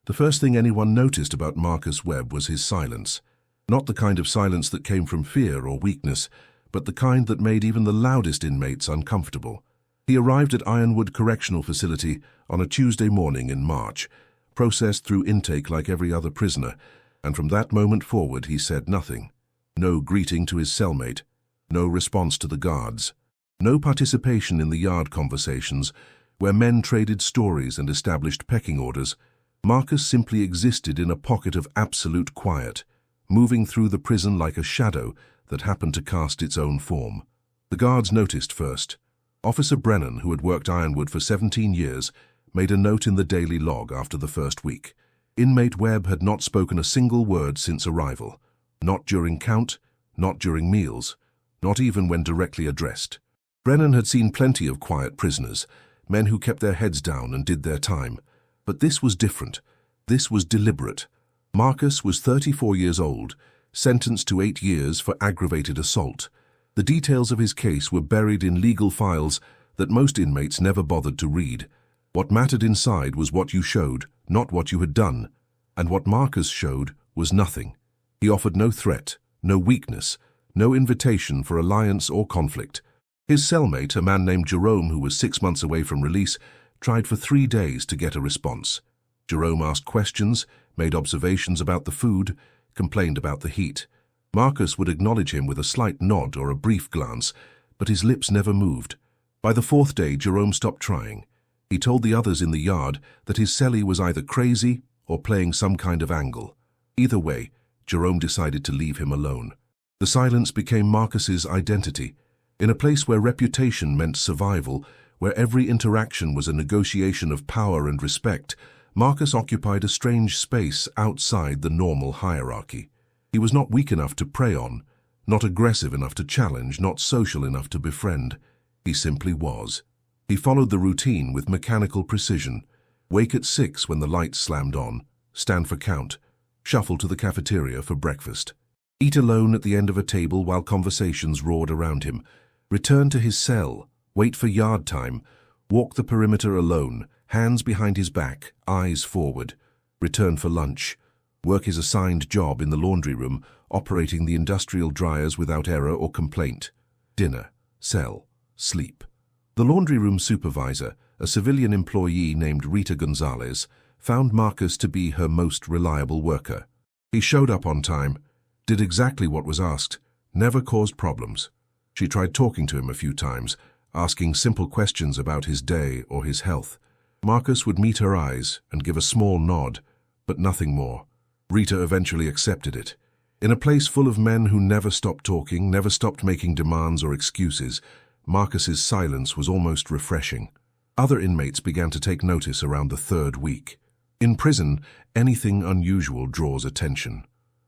The first thing anyone noticed about Marcus Webb was his silence. Not the kind of silence that came from fear or weakness, but the kind that made even the loudest inmates uncomfortable. He arrived at Ironwood Correctional Facility on a Tuesday morning in March, processed through intake like every other prisoner, and from that moment forward he said nothing. No greeting to his cellmate, no response to the guards, no participation in the yard conversations where men traded stories and established pecking orders. Marcus simply existed in a pocket of absolute quiet, moving through the prison like a shadow that happened to cast its own form. The guards noticed first. Officer Brennan, who had worked Ironwood for 17 years, made a note in the daily log after the first week. Inmate Webb had not spoken a single word since arrival. Not during count, not during meals, not even when directly addressed. Brennan had seen plenty of quiet prisoners, men who kept their heads down and did their time. But this was different. This was deliberate. Marcus was 34 years old, sentenced to 8 years for aggravated assault. The details of his case were buried in legal files that most inmates never bothered to read. What mattered inside was what you showed, not what you had done. And what Marcus showed was nothing. He offered no threat, no weakness, no invitation for alliance or conflict. His cellmate, a man named Jerome who was 6 months away from release, tried for 3 days to get a response. Jerome asked questions, made observations about the food, complained about the heat. Marcus would acknowledge him with a slight nod or a brief glance, but his lips never moved. By the 4th day, Jerome stopped trying. He told the others in the yard that his cellie was either crazy or playing some kind of angle. Either way, Jerome decided to leave him alone. The silence became Marcus's identity. In a place where reputation meant survival, where every interaction was a negotiation of power and respect, Marcus occupied a strange space outside the normal hierarchy. He was not weak enough to prey on, not aggressive enough to challenge, not social enough to befriend. He simply was. He followed the routine with mechanical precision. Wake at 6 when the lights slammed on, stand for count, shuffle to the cafeteria for breakfast. Eat alone at the end of a table while conversations roared around him. Return to his cell, wait for yard time, walk the perimeter alone, hands behind his back, eyes forward. Return for lunch. Work his assigned job in the laundry room, operating the industrial dryers without error or complaint. Dinner, cell, sleep. The laundry room supervisor, a civilian employee named Rita Gonzalez, found Marcus to be her most reliable worker. He showed up on time, did exactly what was asked, never caused problems. She tried talking to him a few times, asking simple questions about his day or his health. Marcus would meet her eyes and give a small nod, but nothing more. Rita eventually accepted it. In a place full of men who never stopped talking, never stopped making demands or excuses, Marcus's silence was almost refreshing. Other inmates began to take notice around the 3rd week. In prison, anything unusual draws attention.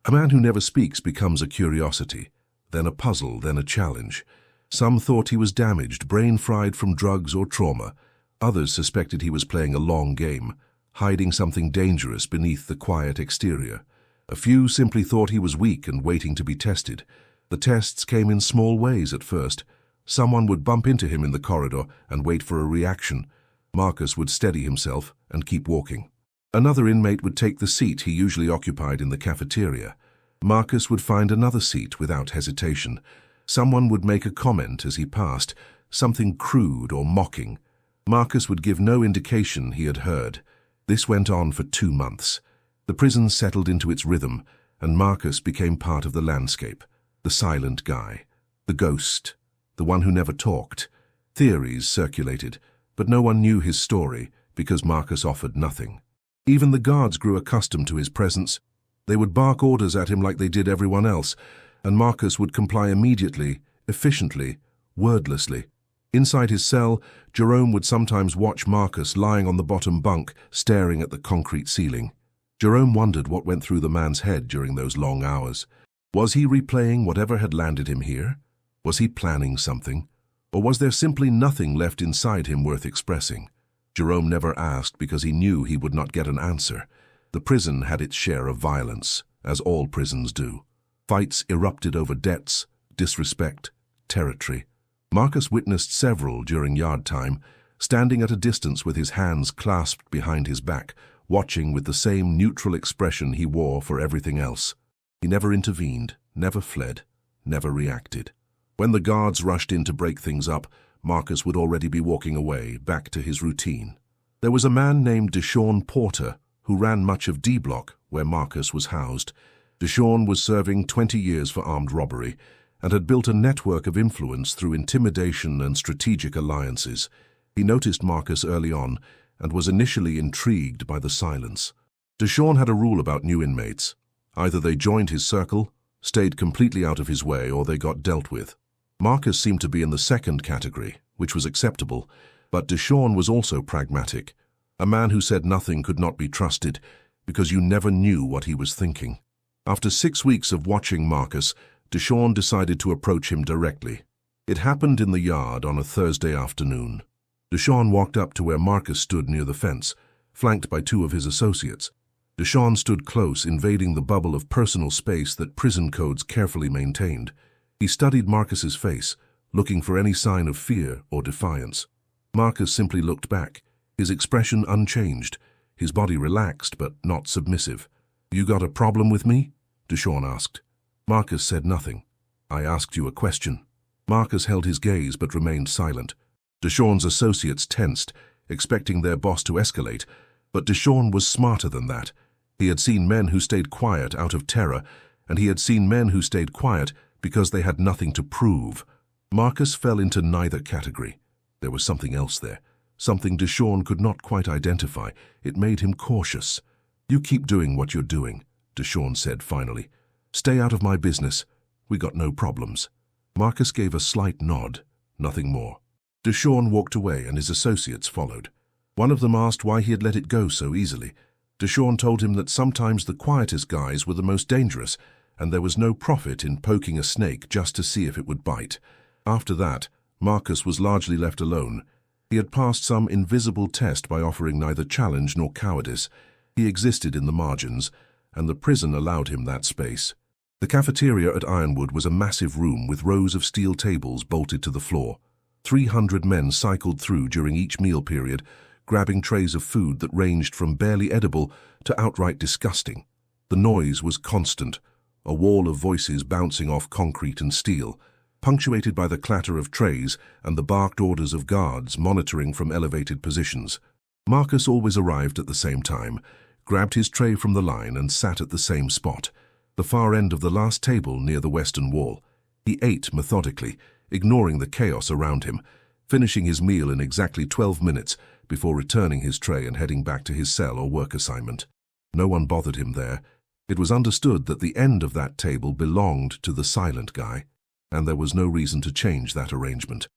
A man who never speaks becomes a curiosity, then a puzzle, then a challenge. Some thought he was damaged, brain-fried from drugs or trauma. Others suspected he was playing a long game, hiding something dangerous beneath the quiet exterior. A few simply thought he was weak and waiting to be tested. The tests came in small ways at first. Someone would bump into him in the corridor and wait for a reaction. Marcus would steady himself and keep walking. Another inmate would take the seat he usually occupied in the cafeteria. Marcus would find another seat without hesitation. Someone would make a comment as he passed, something crude or mocking. Marcus would give no indication he had heard. This went on for 2 months. The prison settled into its rhythm, and Marcus became part of the landscape. The silent guy, the ghost, the one who never talked. Theories circulated, but no one knew his story because Marcus offered nothing. Even the guards grew accustomed to his presence. They would bark orders at him like they did everyone else, and Marcus would comply immediately, efficiently, wordlessly. Inside his cell, Jerome would sometimes watch Marcus lying on the bottom bunk, staring at the concrete ceiling. Jerome wondered what went through the man's head during those long hours. Was he replaying whatever had landed him here? Was he planning something? Or was there simply nothing left inside him worth expressing? Jerome never asked because he knew he would not get an answer. The prison had its share of violence, as all prisons do. Fights erupted over debts, disrespect, territory. Marcus witnessed several during yard time, standing at a distance with his hands clasped behind his back, watching with the same neutral expression he wore for everything else. He never intervened, never fled, never reacted. When the guards rushed in to break things up, Marcus would already be walking away, back to his routine. There was a man named Deshawn Porter who ran much of D Block, where Marcus was housed. Deshawn was serving 20 years for armed robbery and had built a network of influence through intimidation and strategic alliances. He noticed Marcus early on and was initially intrigued by the silence. Deshawn had a rule about new inmates. Either they joined his circle, stayed completely out of his way, or they got dealt with. Marcus seemed to be in the second category, which was acceptable, but Deshawn was also pragmatic. A man who said nothing could not be trusted because you never knew what he was thinking. After 6 weeks of watching Marcus, Deshawn decided to approach him directly. It happened in the yard on a Thursday afternoon. Deshawn walked up to where Marcus stood near the fence, flanked by 2 of his associates. Deshawn stood close, invading the bubble of personal space that prison codes carefully maintained. He studied Marcus's face, looking for any sign of fear or defiance. Marcus simply looked back, his expression unchanged, his body relaxed but not submissive. "You got a problem with me?" Deshawn asked. Marcus said nothing. "I asked you a question." Marcus held his gaze but remained silent. Deshawn's associates tensed, expecting their boss to escalate, but Deshawn was smarter than that. He had seen men who stayed quiet out of terror, and he had seen men who stayed quiet because they had nothing to prove. Marcus fell into neither category. There was something else there, something Deshawn could not quite identify. It made him cautious. "You keep doing what you're doing," Deshawn said finally. "Stay out of my business. We got no problems." Marcus gave a slight nod, nothing more. Deshawn walked away and his associates followed. One of them asked why he had let it go so easily. Deshawn told him that sometimes the quietest guys were the most dangerous, and there was no profit in poking a snake just to see if it would bite. After that, Marcus was largely left alone. He had passed some invisible test by offering neither challenge nor cowardice. He existed in the margins, and the prison allowed him that space. The cafeteria at Ironwood was a massive room with rows of steel tables bolted to the floor. 300 men cycled through during each meal period, grabbing trays of food that ranged from barely edible to outright disgusting. The noise was constant, a wall of voices bouncing off concrete and steel, punctuated by the clatter of trays and the barked orders of guards monitoring from elevated positions. Marcus always arrived at the same time, grabbed his tray from the line and sat at the same spot, the far end of the last table near the western wall. He ate methodically, ignoring the chaos around him, finishing his meal in exactly 12 minutes before returning his tray and heading back to his cell or work assignment. No one bothered him there. It was understood that the end of that table belonged to the silent guy, and there was no reason to change that arrangement.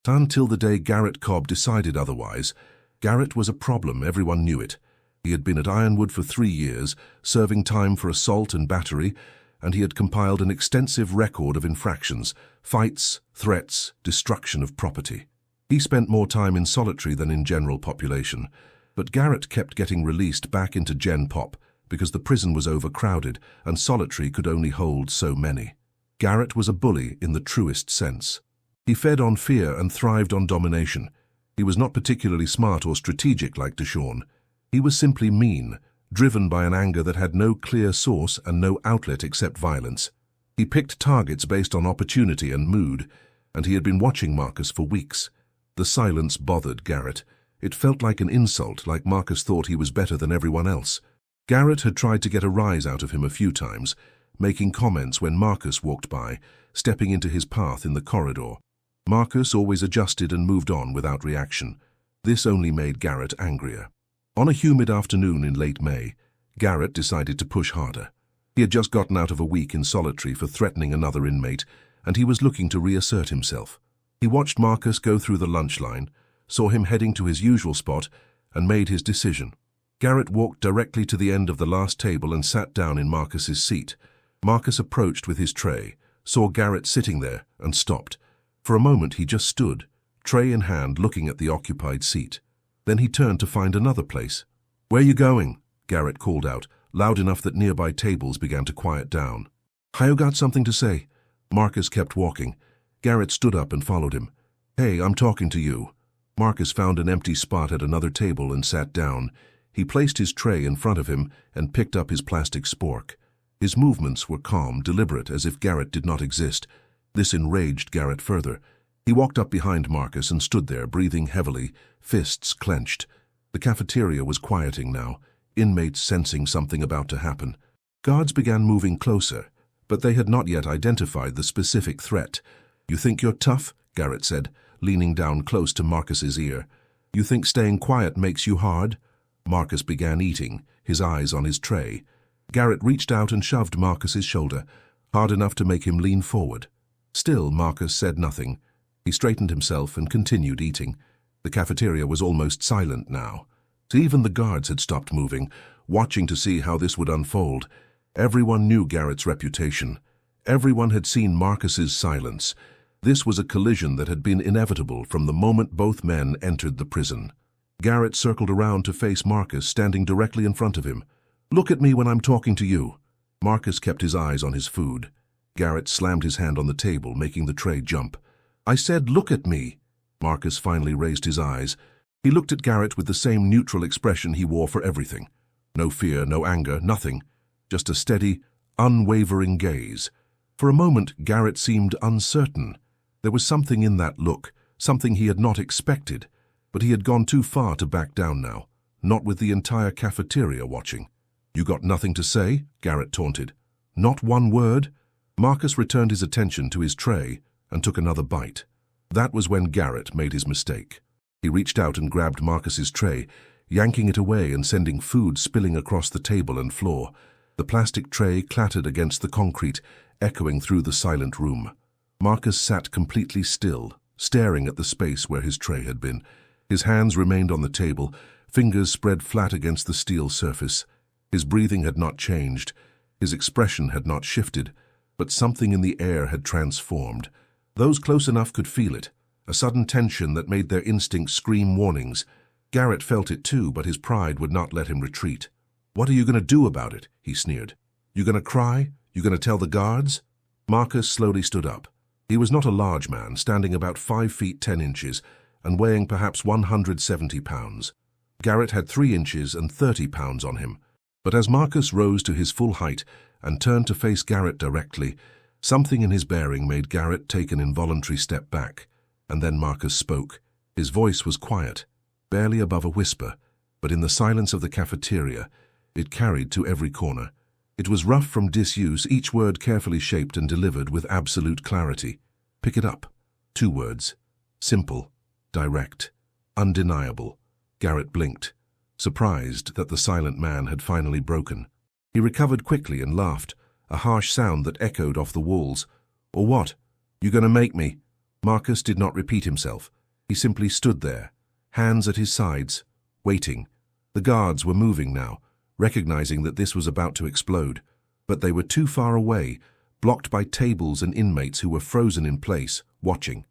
Until the day Garrett Cobb decided otherwise. Garrett was a problem, everyone knew it. He had been at Ironwood for 3 years, serving time for assault and battery, and he had compiled an extensive record of infractions, fights, threats, destruction of property. He spent more time in solitary than in general population, but Garrett kept getting released back into Gen Pop because the prison was overcrowded and solitary could only hold so many. Garrett was a bully in the truest sense. He fed on fear and thrived on domination. He was not particularly smart or strategic like Deshawn. He was simply mean, driven by an anger that had no clear source and no outlet except violence. He picked targets based on opportunity and mood, and he had been watching Marcus for weeks. The silence bothered Garrett. It felt like an insult, like Marcus thought he was better than everyone else. Garrett had tried to get a rise out of him a few times, making comments when Marcus walked by, stepping into his path in the corridor. Marcus always adjusted and moved on without reaction. This only made Garrett angrier. On a humid afternoon in late May, Garrett decided to push harder. He had just gotten out of a week in solitary for threatening another inmate, and he was looking to reassert himself. He watched Marcus go through the lunch line, saw him heading to his usual spot, and made his decision. Garrett walked directly to the end of the last table and sat down in Marcus's seat. Marcus approached with his tray, saw Garrett sitting there, and stopped. For a moment he just stood, tray in hand, looking at the occupied seat. Then he turned to find another place. "Where you going?" Garrett called out, loud enough that nearby tables began to quiet down. "I got something to say." Marcus kept walking. Garrett stood up and followed him. "Hey, I'm talking to you." Marcus found an empty spot at another table and sat down. He placed his tray in front of him and picked up his plastic spork. His movements were calm, deliberate, as if Garrett did not exist. This enraged Garrett further. He walked up behind Marcus and stood there, breathing heavily, fists clenched. The cafeteria was quieting now, inmates sensing something about to happen. Guards began moving closer, but they had not yet identified the specific threat. "You think you're tough?" Garrett said, leaning down close to Marcus's ear. "You think staying quiet makes you hard?" Marcus began eating, his eyes on his tray. Garrett reached out and shoved Marcus's shoulder, hard enough to make him lean forward. Still, Marcus said nothing. He straightened himself and continued eating. The cafeteria was almost silent now. Even the guards had stopped moving, watching to see how this would unfold. Everyone knew Garrett's reputation. Everyone had seen Marcus's silence. This was a collision that had been inevitable from the moment both men entered the prison. Garrett circled around to face Marcus, standing directly in front of him. "Look at me when I'm talking to you." Marcus kept his eyes on his food. Garrett slammed his hand on the table, making the tray jump. "I said, look at me." Marcus finally raised his eyes. He looked at Garrett with the same neutral expression he wore for everything. No fear, no anger, nothing. Just a steady, unwavering gaze. For a moment, Garrett seemed uncertain. There was something in that look, something he had not expected. But he had gone too far to back down now, not with the entire cafeteria watching. "You got nothing to say?" Garrett taunted. "Not one word?" Marcus returned his attention to his tray and took another bite. That was when Garrett made his mistake. He reached out and grabbed Marcus's tray, yanking it away and sending food spilling across the table and floor. The plastic tray clattered against the concrete, echoing through the silent room. Marcus sat completely still, staring at the space where his tray had been. His hands remained on the table, fingers spread flat against the steel surface. His breathing had not changed, his expression had not shifted, but something in the air had transformed. Those close enough could feel it, a sudden tension that made their instincts scream warnings. Garrett felt it too, but his pride would not let him retreat. "What are you going to do about it?" he sneered. "You going to cry? You going to tell the guards?" Marcus slowly stood up. He was not a large man, standing about 5 feet 10 inches and weighing perhaps 170 pounds. Garrett had 3 inches and 30 pounds on him. But as Marcus rose to his full height and turned to face Garrett directly, something in his bearing made Garrett take an involuntary step back. And then Marcus spoke. His voice was quiet, barely above a whisper, but in the silence of the cafeteria, it carried to every corner. It was rough from disuse, each word carefully shaped and delivered with absolute clarity. "Pick it up." 2 words. Simple, direct, undeniable. Garrett blinked, surprised that the silent man had finally broken. He recovered quickly and laughed, a harsh sound that echoed off the walls. "Or what? You gonna make me?" Marcus did not repeat himself. He simply stood there, hands at his sides, waiting. The guards were moving now, recognizing that this was about to explode. But they were too far away, blocked by tables and inmates who were frozen in place, watching.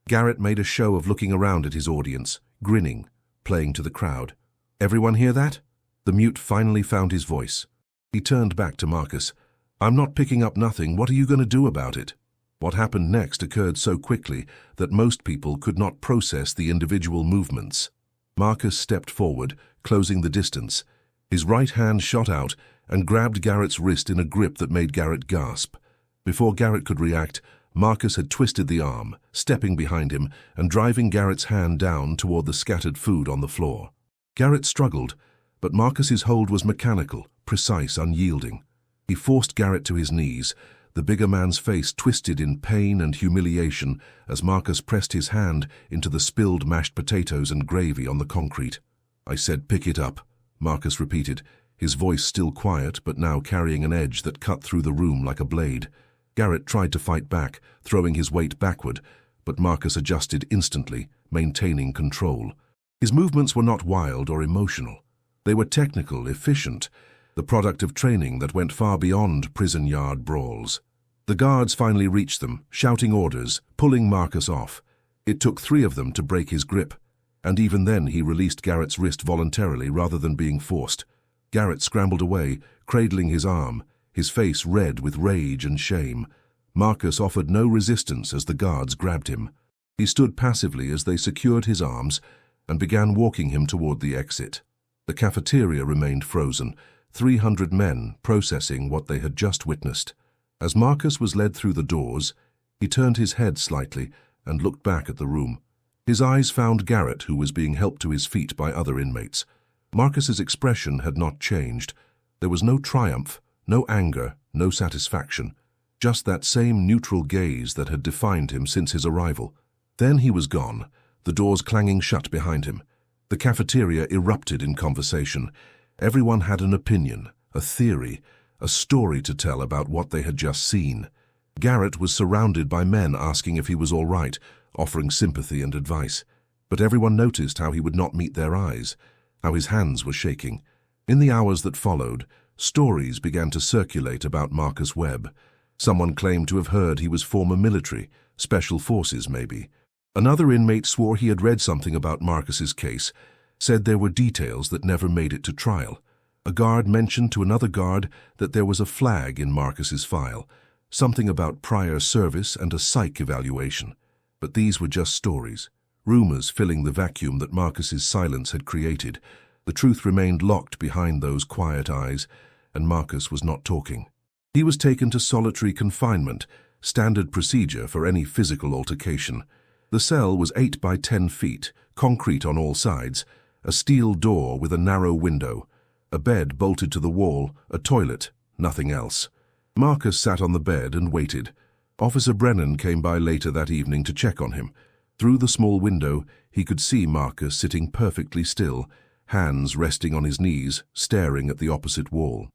Garrett made a show of looking around at his audience, grinning, playing to the crowd. "Everyone hear that?" The mute finally found his voice. He turned back to Marcus. "I'm not picking up nothing. What are you going to do about it?" What happened next occurred so quickly that most people could not process the individual movements. Marcus stepped forward, closing the distance. His right hand shot out and grabbed Garrett's wrist in a grip that made Garrett gasp. Before Garrett could react, Marcus had twisted the arm, stepping behind him and driving Garrett's hand down toward the scattered food on the floor. Garrett struggled, but Marcus's hold was mechanical, precise, unyielding. He forced Garrett to his knees, the bigger man's face twisted in pain and humiliation as Marcus pressed his hand into the spilled mashed potatoes and gravy on the concrete. "I said pick it up," Marcus repeated, his voice still quiet but now carrying an edge that cut through the room like a blade. Garrett tried to fight back, throwing his weight backward, but Marcus adjusted instantly, maintaining control. His movements were not wild or emotional. They were technical, efficient, the product of training that went far beyond prison yard brawls. The guards finally reached them, shouting orders, pulling Marcus off. It took 3 of them to break his grip, and even then he released Garrett's wrist voluntarily rather than being forced. Garrett scrambled away, cradling his arm, his face red with rage and shame. Marcus offered no resistance as the guards grabbed him. He stood passively as they secured his arms and began walking him toward the exit. The cafeteria remained frozen, 300 men processing what they had just witnessed. As Marcus was led through the doors, he turned his head slightly and looked back at the room. His eyes found Garrett, who was being helped to his feet by other inmates. Marcus's expression had not changed. There was no triumph, no anger, no satisfaction, just that same neutral gaze that had defined him since his arrival. Then he was gone, the doors clanging shut behind him. The cafeteria erupted in conversation. Everyone had an opinion, a theory, a story to tell about what they had just seen. Garrett was surrounded by men asking if he was all right, offering sympathy and advice. But everyone noticed how he would not meet their eyes, how his hands were shaking. In the hours that followed, stories began to circulate about Marcus Webb. Someone claimed to have heard he was former military, special forces maybe. Another inmate swore he had read something about Marcus's case, said there were details that never made it to trial. A guard mentioned to another guard that there was a flag in Marcus's file, something about prior service and a psych evaluation. But these were just stories, rumors filling the vacuum that Marcus's silence had created. The truth remained locked behind those quiet eyes, and Marcus was not talking. He was taken to solitary confinement, standard procedure for any physical altercation. The cell was 8 by 10 feet, concrete on all sides, a steel door with a narrow window, a bed bolted to the wall, a toilet, nothing else. Marcus sat on the bed and waited. Officer Brennan came by later that evening to check on him. Through the small window, he could see Marcus sitting perfectly still, hands resting on his knees, staring at the opposite wall.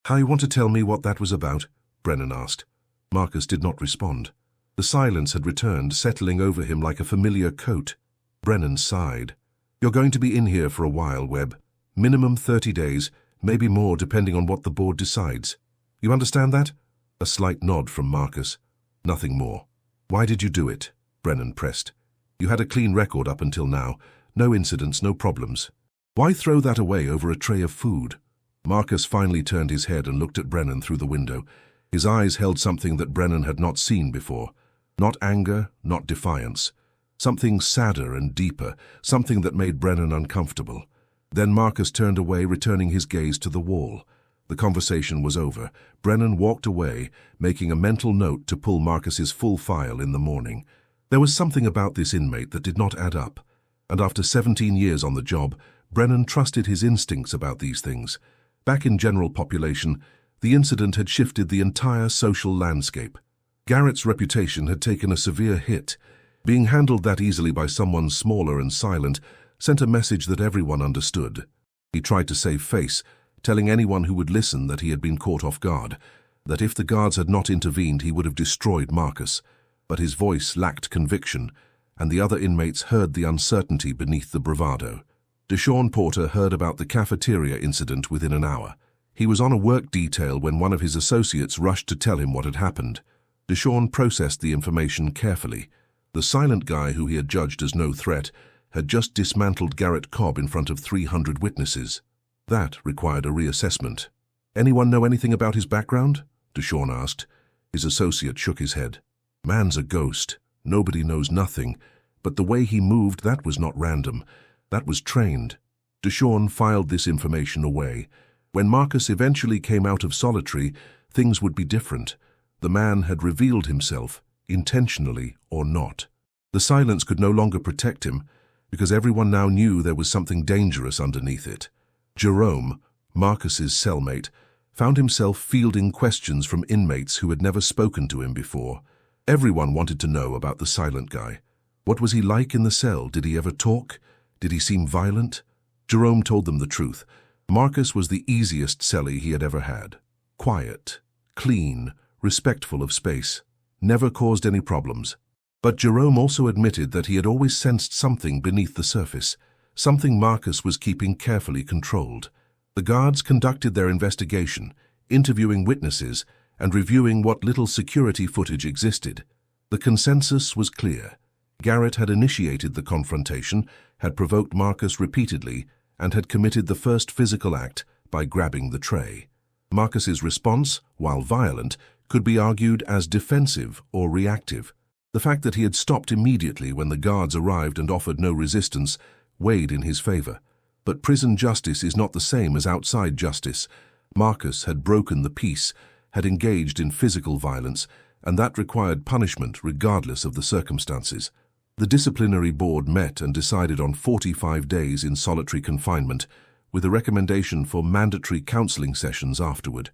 "How you want to tell me what that was about?" Brennan asked. Marcus did not respond. The silence had returned, settling over him like a familiar coat. Brennan sighed. "You're going to be in here for a while, Webb. Minimum 30 days, maybe more depending on what the board decides. You understand that?" A slight nod from Marcus. "Nothing more." "Why did you do it?" Brennan pressed. "You had a clean record up until now. No incidents, no problems. Why throw that away over a tray of food?" Marcus finally turned his head and looked at Brennan through the window. His eyes held something that Brennan had not seen before. Not anger, not defiance. Something sadder and deeper, something that made Brennan uncomfortable. Then Marcus turned away, returning his gaze to the wall. The conversation was over. Brennan walked away, making a mental note to pull Marcus's full file in the morning. There was something about this inmate that did not add up. And after 17 years on the job, Brennan trusted his instincts about these things. Back in general population, the incident had shifted the entire social landscape. Garrett's reputation had taken a severe hit. Being handled that easily by someone smaller and silent sent a message that everyone understood. He tried to save face, telling anyone who would listen that he had been caught off guard, that if the guards had not intervened he would have destroyed Marcus. But his voice lacked conviction, and the other inmates heard the uncertainty beneath the bravado. Deshaun Porter heard about the cafeteria incident within an hour. He was on a work detail when one of his associates rushed to tell him what had happened. Deshaun processed the information carefully. The silent guy who he had judged as no threat had just dismantled Garrett Cobb in front of 300 witnesses. That required a reassessment. "Anyone know anything about his background?" Deshaun asked. His associate shook his head. "Man's a ghost. Nobody knows nothing. But the way he moved, that was not random. That was trained." Deshaun filed this information away. When Marcus eventually came out of solitary, things would be different. The man had revealed himself, intentionally or not. The silence could no longer protect him, because everyone now knew there was something dangerous underneath it. Jerome, Marcus's cellmate, found himself fielding questions from inmates who had never spoken to him before. Everyone wanted to know about the silent guy. What was he like in the cell? Did he ever talk? Did he seem violent? Jerome told them the truth. Marcus was the easiest cellie he had ever had. Quiet, clean, respectful of space. Never caused any problems. But Jerome also admitted that he had always sensed something beneath the surface, something Marcus was keeping carefully controlled. The guards conducted their investigation, interviewing witnesses and reviewing what little security footage existed. The consensus was clear. Garrett had initiated the confrontation, had provoked Marcus repeatedly, and had committed the first physical act by grabbing the tray. Marcus's response, while violent, could be argued as defensive or reactive. The fact that he had stopped immediately when the guards arrived and offered no resistance weighed in his favor. But prison justice is not the same as outside justice. Marcus had broken the peace, had engaged in physical violence, and that required punishment regardless of the circumstances. The disciplinary board met and decided on 45 days in solitary confinement, with a recommendation for mandatory counseling sessions afterward.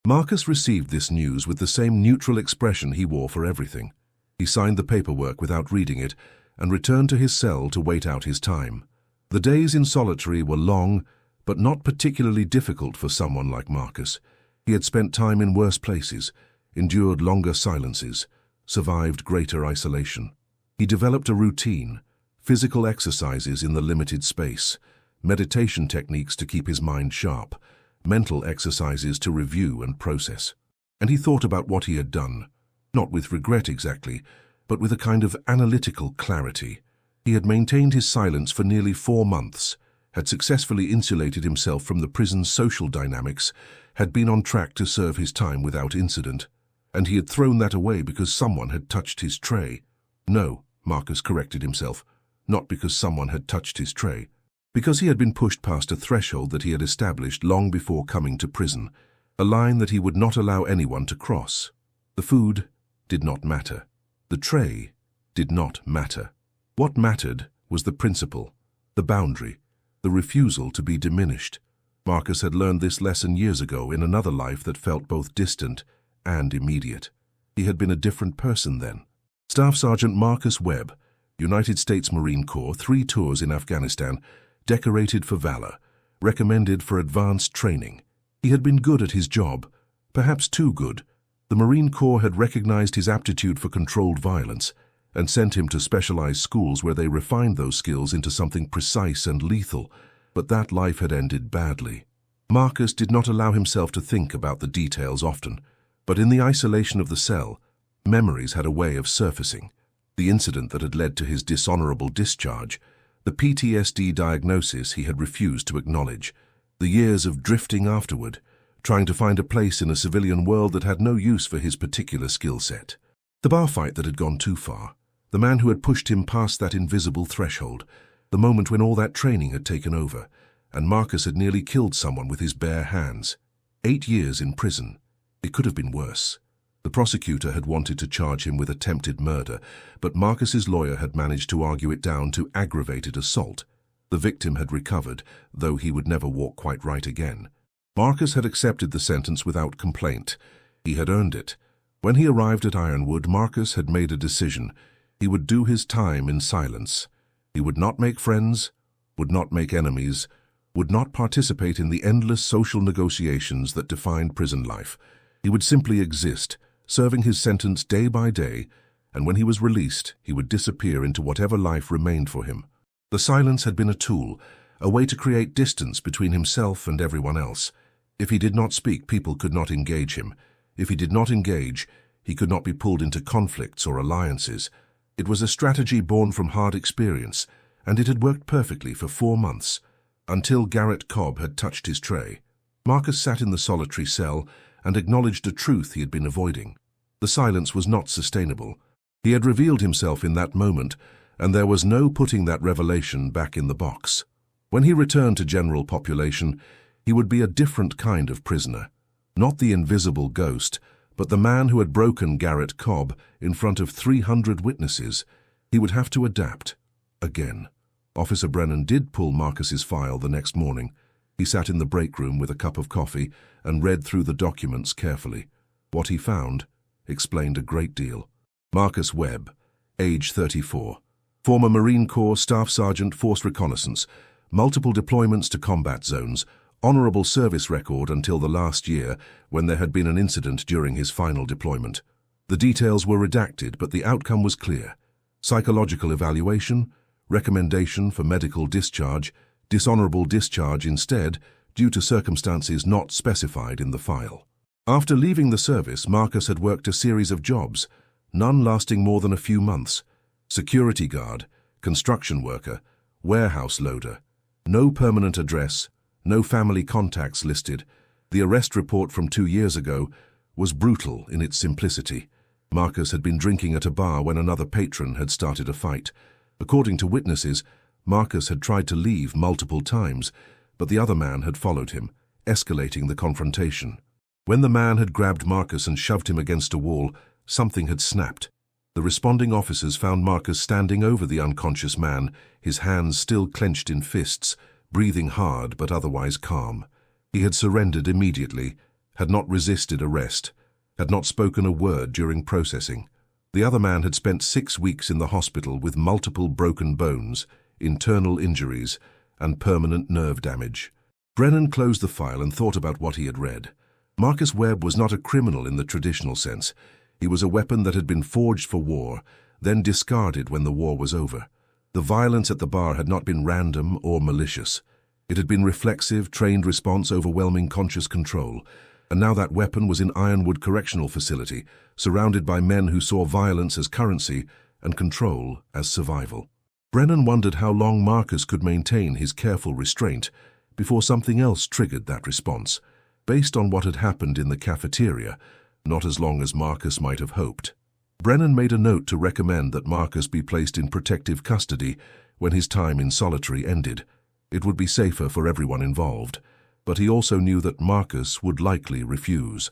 Marcus received this news with the same neutral expression he wore for everything. He signed the paperwork without reading it and returned to his cell to wait out his time. The days in solitary were long, but not particularly difficult for someone like Marcus. He had spent time in worse places, endured longer silences, survived greater isolation. He developed a routine, physical exercises in the limited space, meditation techniques to keep his mind sharp, mental exercises to review and process. And he thought about what he had done, not with regret exactly, but with a kind of analytical clarity. He had maintained his silence for nearly 4 months, had successfully insulated himself from the prison's social dynamics, had been on track to serve his time without incident, and he had thrown that away because someone had touched his tray. No, Marcus corrected himself, not because someone had touched his tray. Because he had been pushed past a threshold that he had established long before coming to prison, a line that he would not allow anyone to cross. The food did not matter. The tray did not matter. What mattered was the principle, the boundary, the refusal to be diminished. Marcus had learned this lesson years ago in another life that felt both distant and immediate. He had been a different person then. Staff Sergeant Marcus Webb, United States Marine Corps, 3 tours in Afghanistan, decorated for valor, recommended for advanced training. He had been good at his job, perhaps too good. The Marine Corps had recognized his aptitude for controlled violence and sent him to specialized schools where they refined those skills into something precise and lethal, but that life had ended badly. Marcus did not allow himself to think about the details often, but in the isolation of the cell, memories had a way of surfacing. The incident that had led to his dishonorable discharge, the PTSD diagnosis he had refused to acknowledge, the years of drifting afterward, trying to find a place in a civilian world that had no use for his particular skill set. The bar fight that had gone too far, the man who had pushed him past that invisible threshold, the moment when all that training had taken over, and Marcus had nearly killed someone with his bare hands. 8 years in prison. It could have been worse. The prosecutor had wanted to charge him with attempted murder, but Marcus's lawyer had managed to argue it down to aggravated assault. The victim had recovered, though he would never walk quite right again. Marcus had accepted the sentence without complaint. He had earned it. When he arrived at Ironwood, Marcus had made a decision. He would do his time in silence. He would not make friends, would not make enemies, would not participate in the endless social negotiations that defined prison life. He would simply exist, serving his sentence day by day, and when he was released, he would disappear into whatever life remained for him. The silence had been a tool, a way to create distance between himself and everyone else. If he did not speak, people could not engage him. If he did not engage, he could not be pulled into conflicts or alliances. It was a strategy born from hard experience, and it had worked perfectly for 4 months, until Garrett Cobb had touched his tray. Marcus sat in the solitary cell and acknowledged a truth he had been avoiding. The silence was not sustainable. He had revealed himself in that moment, and there was no putting that revelation back in the box. When he returned to general population, he would be a different kind of prisoner. Not the invisible ghost, but the man who had broken Garrett Cobb in front of 300 witnesses. He would have to adapt. Again. Officer Brennan did pull Marcus's file the next morning. He sat in the break room with a cup of coffee and read through the documents carefully. What he found explained a great deal. Marcus Webb, age 34. Former Marine Corps Staff Sergeant, Force Reconnaissance. Multiple deployments to combat zones. Honorable service record until the last year, when there had been an incident during his final deployment. The details were redacted, but the outcome was clear. Psychological evaluation, recommendation for medical discharge, dishonorable discharge instead, due to circumstances not specified in the file. After leaving the service, Marcus had worked a series of jobs, none lasting more than a few months. Security guard, construction worker, warehouse loader. No permanent address, no family contacts listed. The arrest report from 2 years ago was brutal in its simplicity. Marcus had been drinking at a bar when another patron had started a fight. According to witnesses, Marcus had tried to leave multiple times, but the other man had followed him, escalating the confrontation. When the man had grabbed Marcus and shoved him against a wall, something had snapped. The responding officers found Marcus standing over the unconscious man, his hands still clenched in fists, breathing hard but otherwise calm. He had surrendered immediately, had not resisted arrest, had not spoken a word during processing. The other man had spent 6 weeks in the hospital with multiple broken bones, internal injuries, and permanent nerve damage. Brennan closed the file and thought about what he had read. Marcus Webb was not a criminal in the traditional sense. He was a weapon that had been forged for war, then discarded when the war was over. The violence at the bar had not been random or malicious. It had been reflexive, trained response overwhelming conscious control. And now that weapon was in Ironwood Correctional Facility, surrounded by men who saw violence as currency and control as survival. Brennan wondered how long Marcus could maintain his careful restraint before something else triggered that response. Based on what had happened in the cafeteria, not as long as Marcus might have hoped. Brennan made a note to recommend that Marcus be placed in protective custody when his time in solitary ended. It would be safer for everyone involved. But he also knew that Marcus would likely refuse.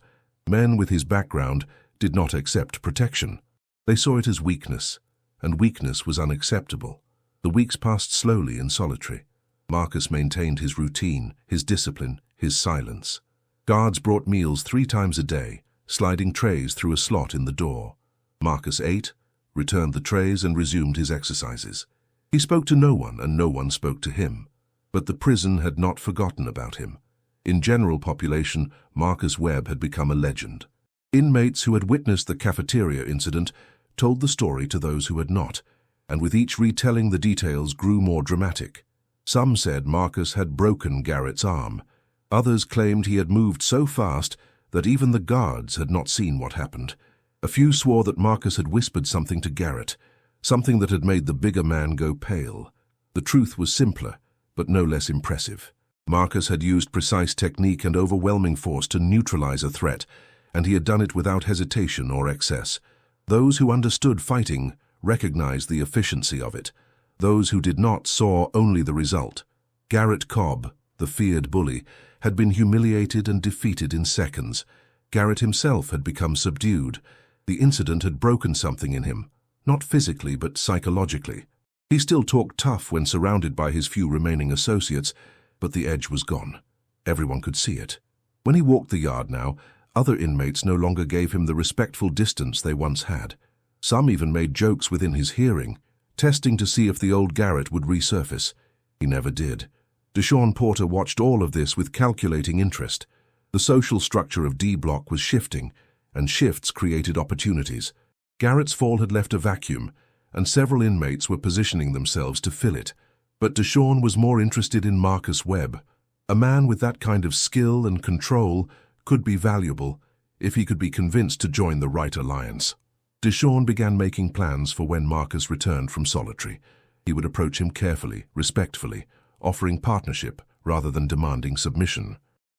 Men with his background did not accept protection. They saw it as weakness, and weakness was unacceptable. The weeks passed slowly in solitary. Marcus maintained his routine, his discipline, his silence. Guards brought meals 3 times a day, sliding trays through a slot in the door. Marcus ate, returned the trays, and resumed his exercises. He spoke to no one, and no one spoke to him. But the prison had not forgotten about him. In general population, Marcus Webb had become a legend. Inmates who had witnessed the cafeteria incident told the story to those who had not, and with each retelling the details grew more dramatic. Some said Marcus had broken Garrett's arm. Others claimed he had moved so fast that even the guards had not seen what happened. A few swore that Marcus had whispered something to Garrett, something that had made the bigger man go pale. The truth was simpler, but no less impressive. Marcus had used precise technique and overwhelming force to neutralize a threat, and he had done it without hesitation or excess. Those who understood fighting recognized the efficiency of it. Those who did not saw only the result. Garrett Cobb, the feared bully, had been humiliated and defeated in seconds. Garrett himself had become subdued. The incident had broken something in him, not physically but psychologically. He still talked tough when surrounded by his few remaining associates, but the edge was gone. Everyone could see it. When he walked the yard now, other inmates no longer gave him the respectful distance they once had. Some even made jokes within his hearing, testing to see if the old Garrett would resurface. He never did. Deshawn Porter watched all of this with calculating interest. The social structure of D Block was shifting, and shifts created opportunities. Garrett's fall had left a vacuum, and several inmates were positioning themselves to fill it. But Deshawn was more interested in Marcus Webb. A man with that kind of skill and control could be valuable if he could be convinced to join the right alliance. Deshawn began making plans for when Marcus returned from solitary. He would approach him carefully, respectfully, offering partnership rather than demanding submission.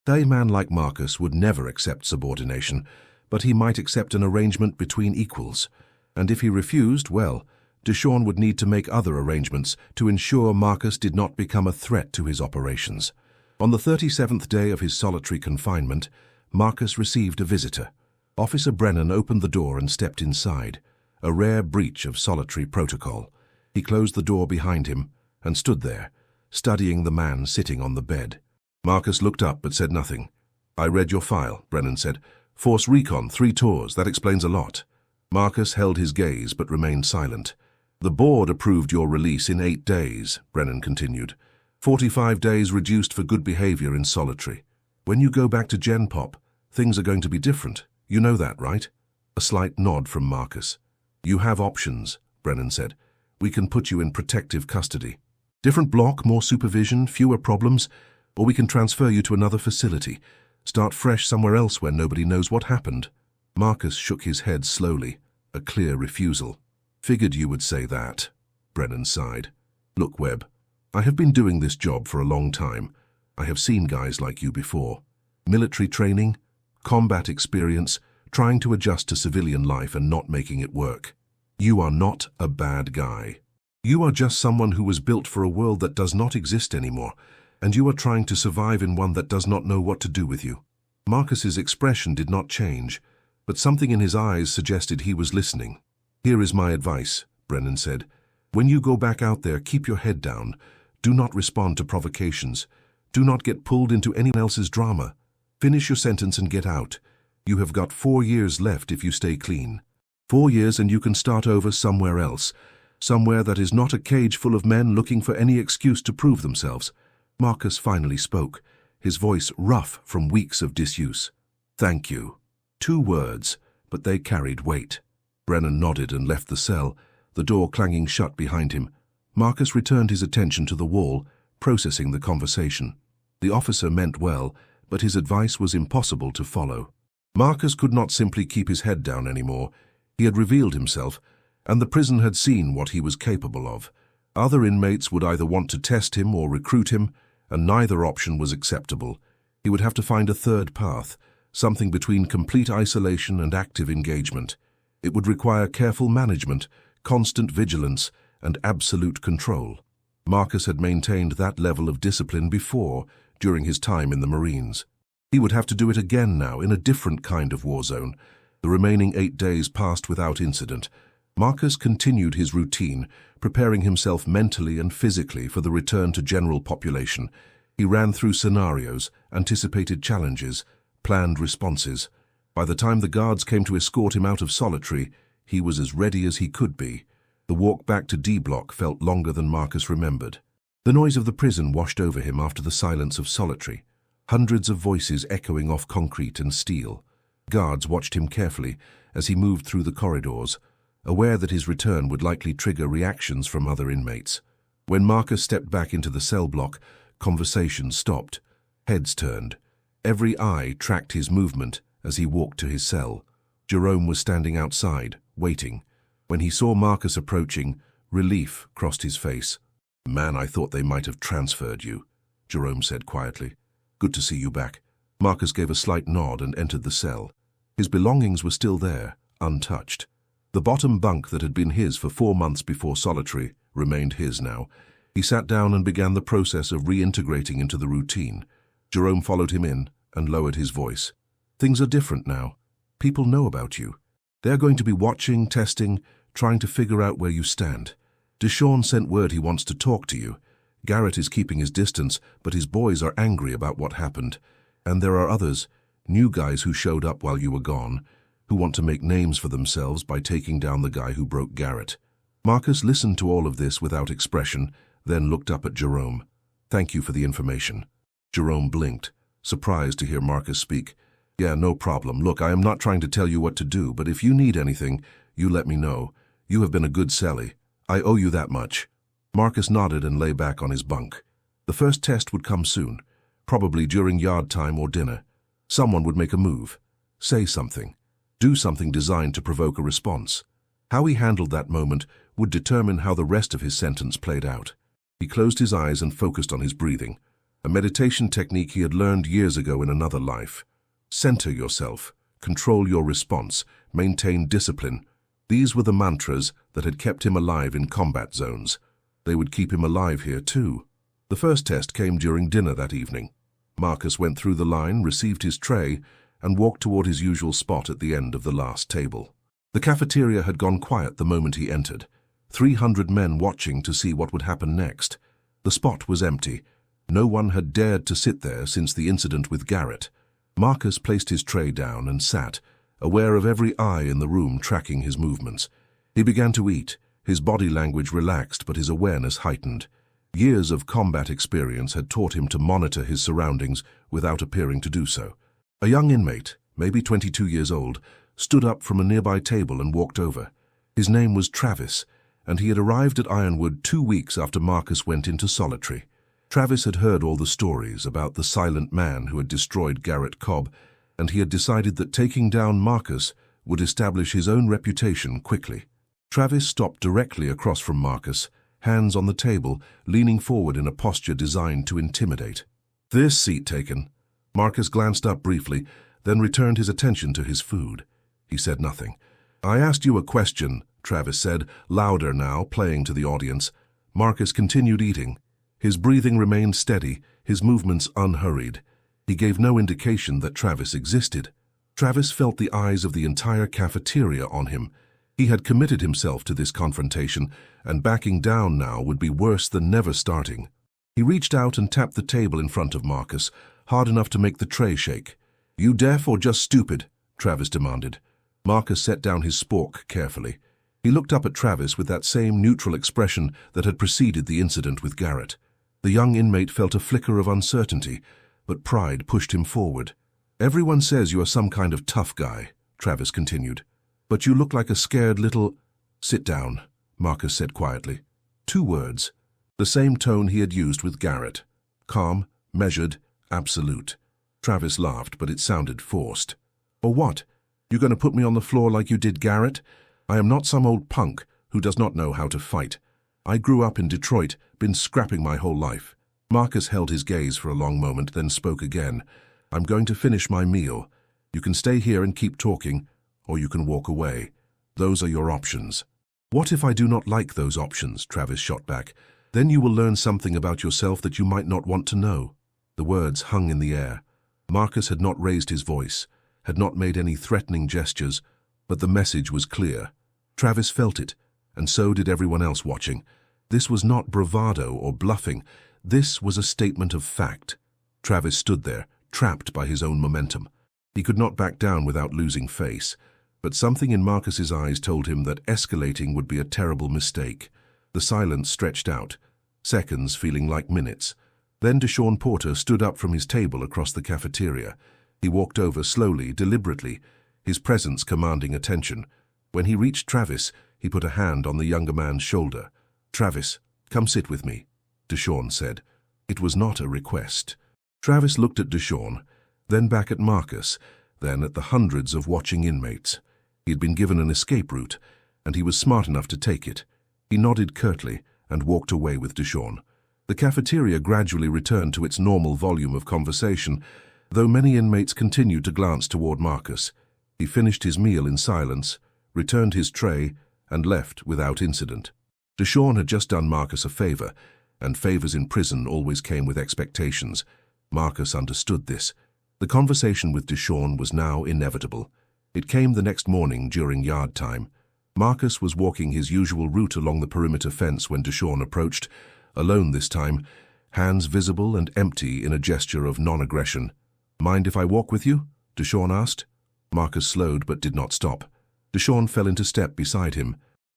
A man like Marcus would never accept subordination, but he might accept an arrangement between equals. And if he refused, well, Deshawn would need to make other arrangements to ensure Marcus did not become a threat to his operations. On the 37th day of his solitary confinement, Marcus received a visitor. Officer Brennan opened the door and stepped inside, a rare breach of solitary protocol. He closed the door behind him and stood there, studying the man sitting on the bed. Marcus looked up but said nothing. "I read your file," Brennan said. "Force Recon, 3 tours, that explains a lot." Marcus held his gaze but remained silent. "The board approved your release in 8 days, Brennan continued. 45 days reduced for good behavior in solitary. When you go back to Gen Pop, things are going to be different. You know that, right? A slight nod from Marcus. "You have options," Brennan said. "We can put you in protective custody. Different block, more supervision, fewer problems, or we can transfer you to another facility. Start fresh somewhere else where nobody knows what happened." Marcus shook his head slowly, a clear refusal. "Figured you would say that," Brennan sighed. "Look, Webb, I have been doing this job for a long time. I have seen guys like you before. Military training, combat experience, trying to adjust to civilian life and not making it work. You are not a bad guy." You are just someone who was built for a world that does not exist anymore, and you are trying to survive in one that does not know what to do with you." Marcus's expression did not change, but something in his eyes suggested he was listening. "Here is my advice," Brennan said. "When you go back out there, keep your head down. Do not respond to provocations. Do not get pulled into anyone else's drama. Finish your sentence and get out. You have got 4 years left if you stay clean. 4 years and you can start over somewhere else, somewhere that is not a cage full of men looking for any excuse to prove themselves." Marcus finally spoke, his voice rough from weeks of disuse. "Thank you." 2 words, but they carried weight. Brennan nodded and left the cell, the door clanging shut behind him. Marcus returned his attention to the wall, processing the conversation. The officer meant well, but his advice was impossible to follow. Marcus could not simply keep his head down anymore. He had revealed himself, and the prison had seen what he was capable of. Other inmates would either want to test him or recruit him, and neither option was acceptable. He would have to find a third path, something between complete isolation and active engagement. It would require careful management, constant vigilance, and absolute control. Marcus had maintained that level of discipline before, during his time in the Marines. He would have to do it again now, in a different kind of war zone. The remaining 8 days passed without incident. Marcus continued his routine, preparing himself mentally and physically for the return to general population. He ran through scenarios, anticipated challenges, planned responses. By the time the guards came to escort him out of solitary, he was as ready as he could be. The walk back to D Block felt longer than Marcus remembered. The noise of the prison washed over him after the silence of solitary, hundreds of voices echoing off concrete and steel. Guards watched him carefully as he moved through the corridors, aware that his return would likely trigger reactions from other inmates. When Marcus stepped back into the cell block, conversation stopped. Heads turned. Every eye tracked his movement as he walked to his cell. Jerome was standing outside, waiting. When he saw Marcus approaching, relief crossed his face. "Man, I thought they might have transferred you," Jerome said quietly. "Good to see you back." Marcus gave a slight nod and entered the cell. His belongings were still there, untouched. The bottom bunk that had been his for 4 months before solitary remained his now. He sat down and began the process of reintegrating into the routine. Jerome followed him in and lowered his voice. "Things are different now. People know about you. They're going to be watching, testing, trying to figure out where you stand. Deshawn sent word he wants to talk to you. Garrett is keeping his distance, but his boys are angry about what happened. And there are others, new guys who showed up while you were gone, who want to make names for themselves by taking down the guy who broke Garrett." Marcus listened to all of this without expression, then looked up at Jerome. "Thank you for the information." Jerome blinked, surprised to hear Marcus speak. "Yeah, no problem. Look, I am not trying to tell you what to do, but if you need anything, you let me know. You have been a good cellie. I owe you that much." Marcus nodded and lay back on his bunk. The first test would come soon, probably during yard time or dinner. Someone would make a move, say something, do something designed to provoke a response. How he handled that moment would determine how the rest of his sentence played out. He closed his eyes and focused on his breathing, a meditation technique he had learned years ago in another life. Center yourself, control your response, maintain discipline. These were the mantras that had kept him alive in combat zones. They would keep him alive here too. The first test came during dinner that evening. Marcus went through the line, received his tray, and walked toward his usual spot at the end of the last table. The cafeteria had gone quiet the moment he entered, 300 men watching to see what would happen next. The spot was empty. No one had dared to sit there since the incident with Garrett. Marcus placed his tray down and sat, aware of every eye in the room tracking his movements. He began to eat, his body language relaxed but his awareness heightened. Years of combat experience had taught him to monitor his surroundings without appearing to do so. A young inmate, maybe 22 years old, stood up from a nearby table and walked over. His name was Travis, and he had arrived at Ironwood 2 weeks after Marcus went into solitary. Travis had heard all the stories about the silent man who had destroyed Garrett Cobb, and he had decided that taking down Marcus would establish his own reputation quickly. Travis stopped directly across from Marcus, hands on the table, leaning forward in a posture designed to intimidate. "This seat taken." Marcus glanced up briefly, then returned his attention to his food. He said nothing. "I asked you a question," Travis said, louder now, playing to the audience. Marcus continued eating. His breathing remained steady, his movements unhurried. He gave no indication that Travis existed. Travis felt the eyes of the entire cafeteria on him. He had committed himself to this confrontation, and backing down now would be worse than never starting. He reached out and tapped the table in front of Marcus, hard enough to make the tray shake. "You deaf or just stupid?" Travis demanded. Marcus set down his spork carefully. He looked up at Travis with that same neutral expression that had preceded the incident with Garrett. The young inmate felt a flicker of uncertainty, but pride pushed him forward. "Everyone says you are some kind of tough guy," Travis continued. "But you look like a scared little—" "Sit down," Marcus said quietly. 2 words. The same tone he had used with Garrett. Calm, measured, absolute. Travis laughed, but it sounded forced. "Or what? You going to put me on the floor like you did Garrett? I am not some old punk who does not know how to fight. I grew up in Detroit, been scrapping my whole life." Marcus held his gaze for a long moment, then spoke again. "I'm going to finish my meal. You can stay here and keep talking, or you can walk away. Those are your options." "What if I do not like those options?" Travis shot back. "Then you will learn something about yourself that you might not want to know." The words hung in the air. Marcus had not raised his voice, had not made any threatening gestures, but the message was clear. Travis felt it, and so did everyone else watching. This was not bravado or bluffing. This was a statement of fact. Travis stood there, trapped by his own momentum. He could not back down without losing face, but something in Marcus's eyes told him that escalating would be a terrible mistake. The silence stretched out, seconds feeling like minutes. Then Deshaun Porter stood up from his table across the cafeteria. He walked over slowly, deliberately, his presence commanding attention. When he reached Travis, he put a hand on the younger man's shoulder. "Travis, come sit with me," Deshaun said. It was not a request. Travis looked at Deshaun, then back at Marcus, then at the hundreds of watching inmates. He had been given an escape route, and he was smart enough to take it. He nodded curtly and walked away with Deshaun. The cafeteria gradually returned to its normal volume of conversation, though many inmates continued to glance toward Marcus. He finished his meal in silence, returned his tray, and left without incident. Deshaun had just done Marcus a favor, and favors in prison always came with expectations. Marcus understood this. The conversation with Deshaun was now inevitable. It came the next morning during yard time. Marcus was walking his usual route along the perimeter fence when Deshaun approached, alone this time, hands visible and empty in a gesture of non-aggression. "Mind if I walk with you?" Deshaun asked. Marcus slowed but did not stop. Deshaun fell into step beside him.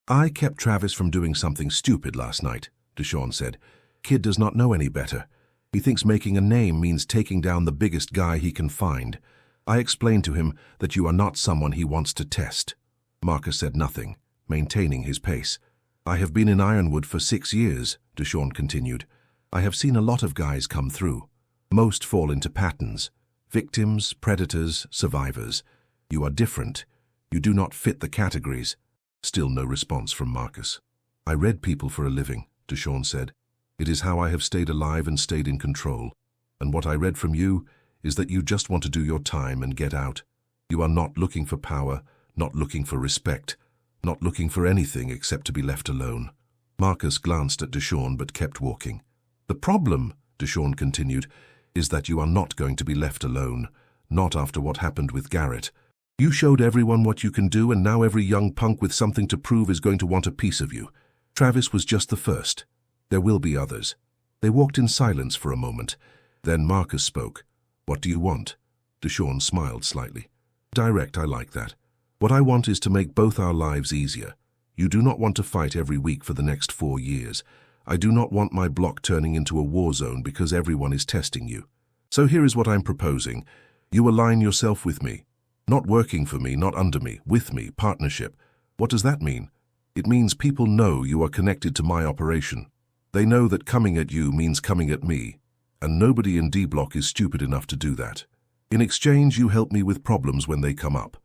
"I kept Travis from doing something stupid last night," Deshaun said. "Kid does not know any better. He thinks making a name means taking down the biggest guy he can find. I explained to him that you are not someone he wants to test." Marcus said nothing, maintaining his pace. "I have been in Ironwood for 6 years," Deshaun continued. "I have seen a lot of guys come through. Most fall into patterns. Victims, predators, survivors. You are different. You do not fit the categories." Still no response from Marcus. "I read people for a living," Deshaun said. "It is how I have stayed alive and stayed in control. And what I read from you is that you just want to do your time and get out. You are not looking for power, not looking for respect, not looking for anything except to be left alone." Marcus glanced at Deshaun but kept walking. "The problem," Deshaun continued, "is that you are not going to be left alone, not after what happened with Garrett. You showed everyone what you can do, and now every young punk with something to prove is going to want a piece of you. Travis was just the first. There will be others." They walked in silence for a moment. Then Marcus spoke. "What do you want?" Deshaun smiled slightly. "Direct, I like that. What I want is to make both our lives easier. You do not want to fight every week for the next 4 years. I do not want my block turning into a war zone because everyone is testing you. So here is what I'm proposing. You align yourself with me. Not working for me, not under me, with me, partnership. What does that mean? It means people know you are connected to my operation. They know that coming at you means coming at me, and nobody in D-Block is stupid enough to do that. In exchange, you help me with problems when they come up.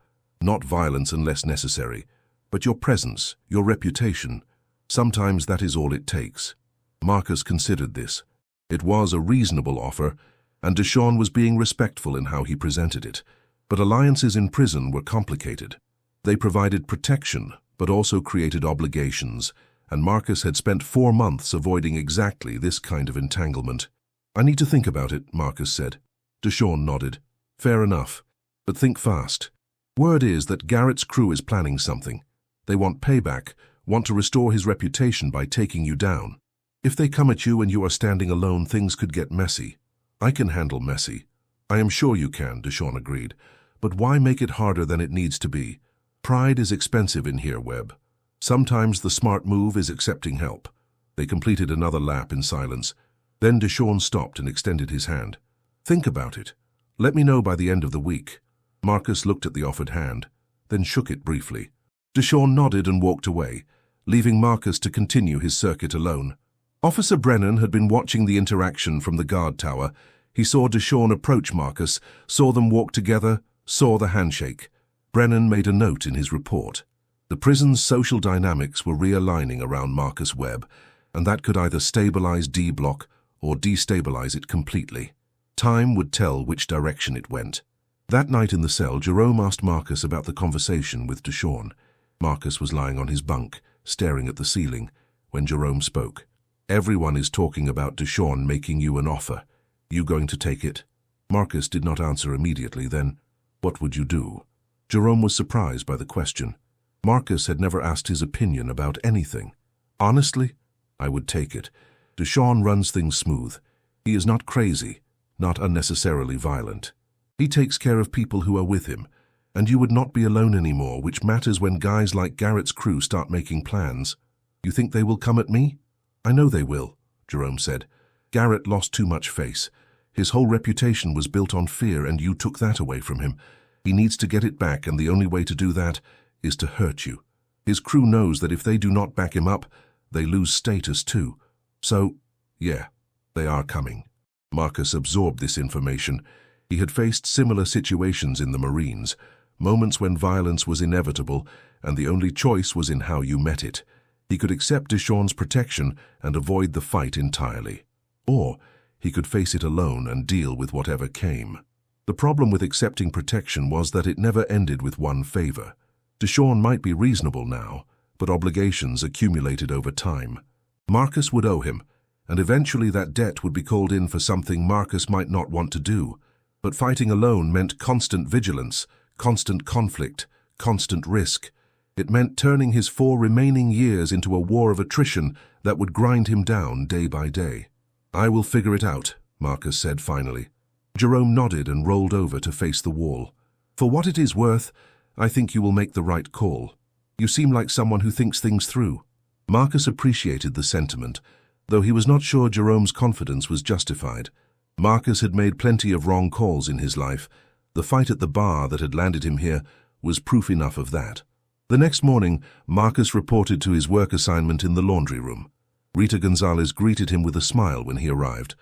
Not violence unless necessary, but your presence, your reputation. Sometimes that is all it takes." Marcus considered this. It was a reasonable offer, and Deshaun was being respectful in how he presented it. But alliances in prison were complicated. They provided protection, but also created obligations, and Marcus had spent 4 months avoiding exactly this kind of entanglement. "I need to think about it," Marcus said. Deshawn nodded. "Fair enough, but think fast. Word is that Garrett's crew is planning something. They want payback, want to restore his reputation by taking you down. If they come at you and you are standing alone, things could get messy." "I can handle messy." "I am sure you can," Deshawn agreed. "But why make it harder than it needs to be? Pride is expensive in here, Webb. Sometimes the smart move is accepting help." They completed another lap in silence. Then Deshawn stopped and extended his hand. "Think about it. Let me know by the end of the week." Marcus looked at the offered hand, then shook it briefly. Deshawn nodded and walked away, leaving Marcus to continue his circuit alone. Officer Brennan had been watching the interaction from the guard tower. He saw Deshawn approach Marcus, saw them walk together, saw the handshake. Brennan made a note in his report. The prison's social dynamics were realigning around Marcus Webb, and that could either stabilize D-Block or destabilize it completely. Time would tell which direction it went. That night in the cell, Jerome asked Marcus about the conversation with Deshawn. Marcus was lying on his bunk, staring at the ceiling, when Jerome spoke. "Everyone is talking about Deshawn making you an offer. You going to take it?" Marcus did not answer immediately. Then, "What would you do?" Jerome was surprised by the question. Marcus had never asked his opinion about anything. "Honestly, I would take it. Deshawn runs things smooth. He is not crazy, not unnecessarily violent. He takes care of people who are with him, and you would not be alone anymore, which matters when guys like Garrett's crew start making plans. You think they will come at me?" "I know they will," Jerome said. "Garrett lost too much face. His whole reputation was built on fear, and you took that away from him. He needs to get it back, and the only way to do that is to hurt you. His crew knows that if they do not back him up, they lose status too. So, yeah, they are coming." Marcus absorbed this information. He had faced similar situations in the Marines, moments when violence was inevitable, and the only choice was in how you met it. He could accept Deshawn's protection and avoid the fight entirely. Or he could face it alone and deal with whatever came. The problem with accepting protection was that it never ended with one favor. Deshawn might be reasonable now, but obligations accumulated over time. Marcus would owe him, and eventually that debt would be called in for something Marcus might not want to do. But fighting alone meant constant vigilance, constant conflict, constant risk. It meant turning his 4 remaining years into a war of attrition that would grind him down day by day. "I will figure it out," Marcus said finally. Jerome nodded and rolled over to face the wall. "For what it is worth, I think you will make the right call. You seem like someone who thinks things through." Marcus appreciated the sentiment, though he was not sure Jerome's confidence was justified. Marcus had made plenty of wrong calls in his life. The fight at the bar that had landed him here was proof enough of that. The next morning, Marcus reported to his work assignment in the laundry room. Rita Gonzalez greeted him with a smile when he arrived.